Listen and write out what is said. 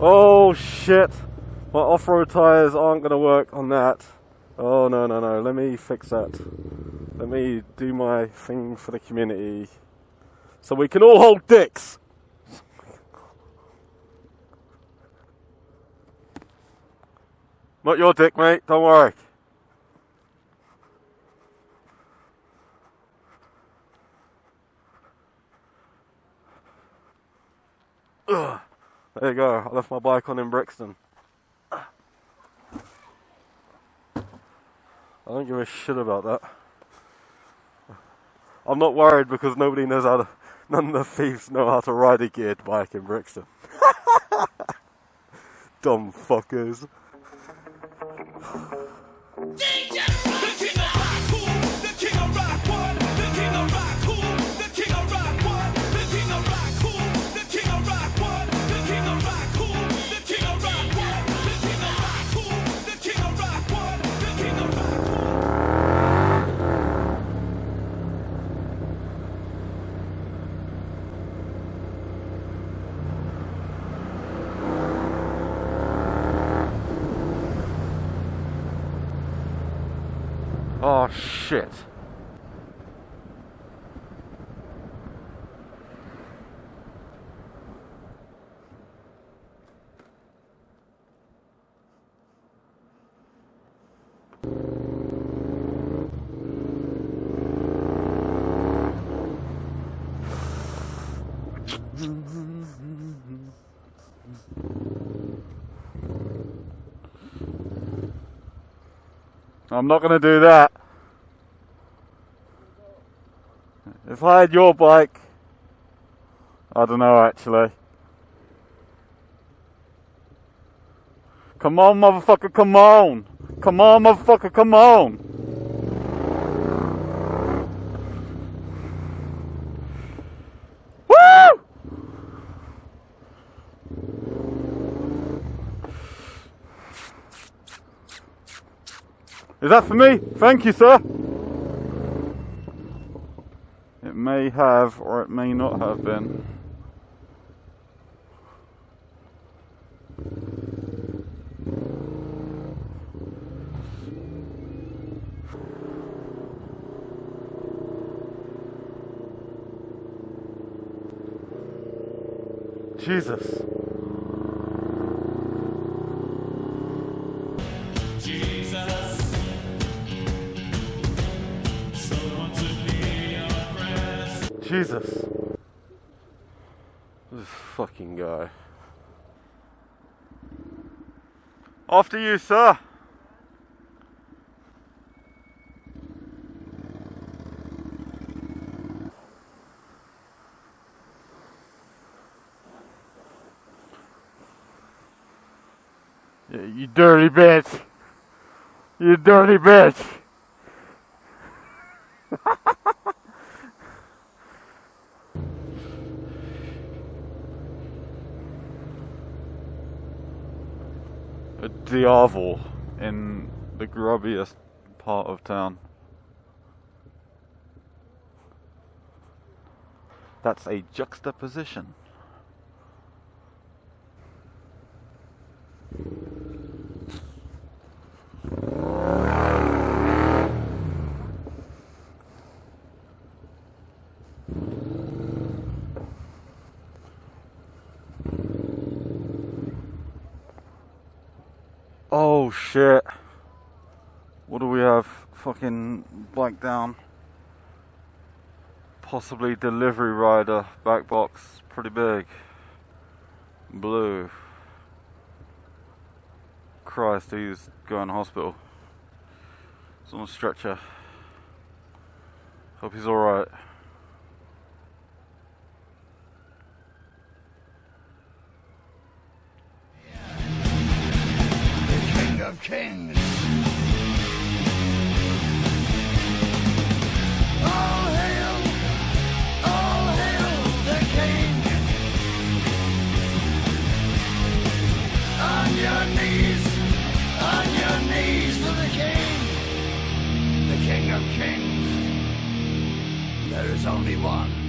Oh shit! My off-road tyres aren't going to work on that. Oh no, let me fix that. Let me do my thing for the community. So we can all hold dicks! Not your dick, mate, don't worry. Ugh. There you go, I left my bike on in Brixton. I don't give a shit about that. I'm not worried because nobody knows how to, none of the thieves know how to ride a geared bike in Brixton. Dumb fuckers. Oh shit. I'm not gonna do that. If I had your bike, I don't know actually. Come on, motherfucker, come on! Come on, motherfucker, come on! Woo! Is that for me? Thank you, sir. It may have, or it may not have been. Jesus. Jesus. This fucking guy. After you, sir. Yeah, you dirty bitch. You dirty bitch. A diavel in the grubbiest part of town. That's a juxtaposition. Oh shit. What do we have? Fucking bike down. Possibly delivery rider. Back box. Pretty big. Blue. Christ, he's going to hospital. He's on a stretcher. Hope he's alright. Of kings. All hail the king. On your knees to the king of kings. There is only one.